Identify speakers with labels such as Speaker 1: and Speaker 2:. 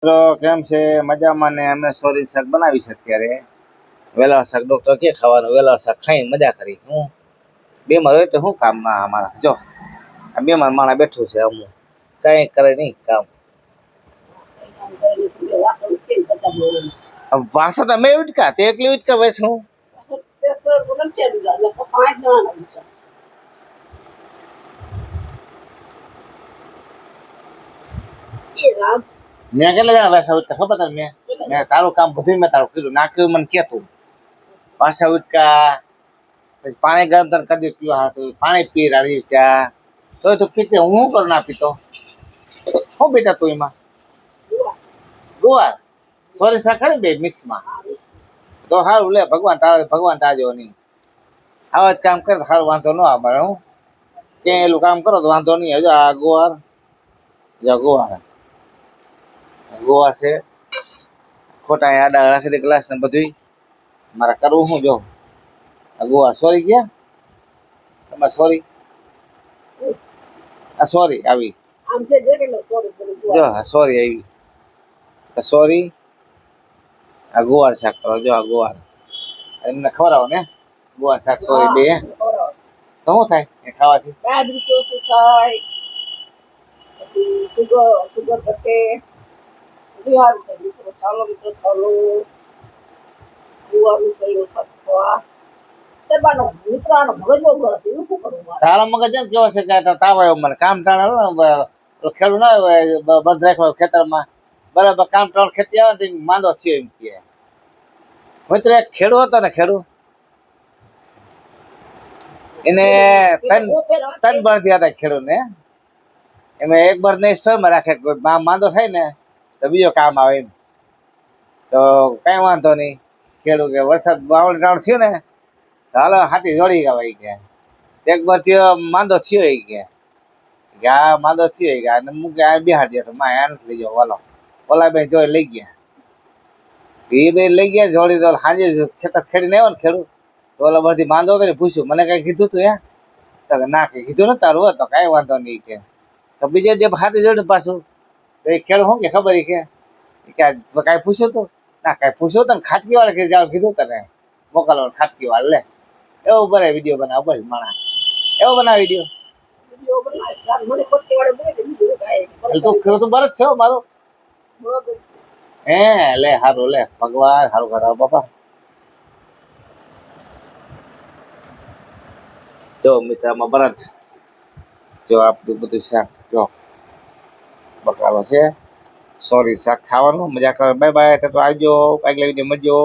Speaker 1: મિત્રો કેમ છે? મજામાં ને અમે સોરી શાક બનાવી છે અત્યારે. વેલા શાક ડોક્ટર કે ખાવાનું, વેલા શાક ખાઈ મજા કરી. હું બીમાર હોય તો શું કામમાં અમારા? જો આ બીમાર માણા બેઠું છે, અમુક કઈ કરે નહીં કામ. વાસા તો મેં ઉટકા તે એકલી ઉટકા વેસ હું મેં કેટલા જણા વાસા ઉટકા ખબર તને? મેં તારું કામ બધું મેં તારું કીધું નાખ્યું મને કે તું વાસા ઉટકા પછી પાણી ગરમ તને કરી પીવા હતું પાણી પી રાવી ચા તો તું પીતે હું કરું ના પીતો શું બેટા તું એમાં ગુવાર સોરી શાક ખરી બે મિક્સમાં તો સારું લે ભગવાન તાજો નહીં આવા જ કામ કરે તો સારું વાંધો ન આવે હું કે એલું કામ કરો તો વાંધો નહીં હજુ આ ગુવાર ગોવા છે ખોટા આડા રાખી દે ગ્લાસ ને બધું મારે કરવું શું જો ગોવા સોરી ગયા તમારે સોરી આ સોરી આવી જો હા સોરી આવી સોરી આ ગોવાર શાક કરો જો આ ગોવાર એમને ખવડાવો ને ગોવાર શાક સોરી બે તો શું થાય એ ખાવાથી
Speaker 2: ડાયાબિટીસ ઓછી થાય પછી સુગર ઘટે બિહાર મિત્રો ચાલો ગુવાનું શરીર સાથે ખવા સેબાનો મિત્રાનો મગજ બહુ કરે છે એવું શું કરું
Speaker 1: તારા મગજ એમ કેવો છે કે તાવ આવ્યો મને કામ ટાણા ખેડૂત ના બંધ રાખ્યો ખેતરમાં બરાબર કામ ટાણ ખેતી આવે ને માંદો થયો એમ કે મિત્ર એક ખેડૂત હતો ને ખેડૂત એને તન બળથી હતા ખેડૂત ને એમાં એક બર નહીં સ્ટોરમાં રાખે માંદો થાય ને તો બીજો કામ આવે એમ તો કઈ વાંધો નહીં ખેડૂત કે વરસાદ વાવણી ટાણ થયું ને તો હાલો હાથી જોડી ગયા ભાઈ કે એક બર થયો માંદો થયો એ કે આ માંદો થયો કે આ મૂકે આ બિહાર દે તો માં આ નથી લઈ ગયો વાલો ઓલા બેન જોઈ લઈ ગયા એ બે લઈ ગયા જોડી તો સાંજે ખેતર ખેડીને આવ્યો ને ખેડૂત તો ઓલા બધી માંદો હતો ને પૂછ્યું મને કઈ કીધું તું હે તો ના કઈ કીધું ને તારું હતો કઈ વાંધો નહીં કે તો બીજે જે હાથી જોડે પાછું તો એ ખેડૂત શું કે ખબર કે કાંઈ પૂછ્યું તું ના કાંઈ પૂછ્યું તને ખાટકી વાળા કીધું તને મોકલવાનું ખાટકી વાળા લે એવો બનાવે વિડીયો બનાવ બસ માણા એવો બનાવે વિડીયો તું બરજ છે મારો હે લે સારું લે ભગવાન સારું કરાવ બાપા જો મિત્રમાં બરદ જો આપણું બધું શાક જો બકાલો છે સોરી શાક ખાવાનું મજા કરે બાય બાય તો આવજો આગલા વિડીયો મજો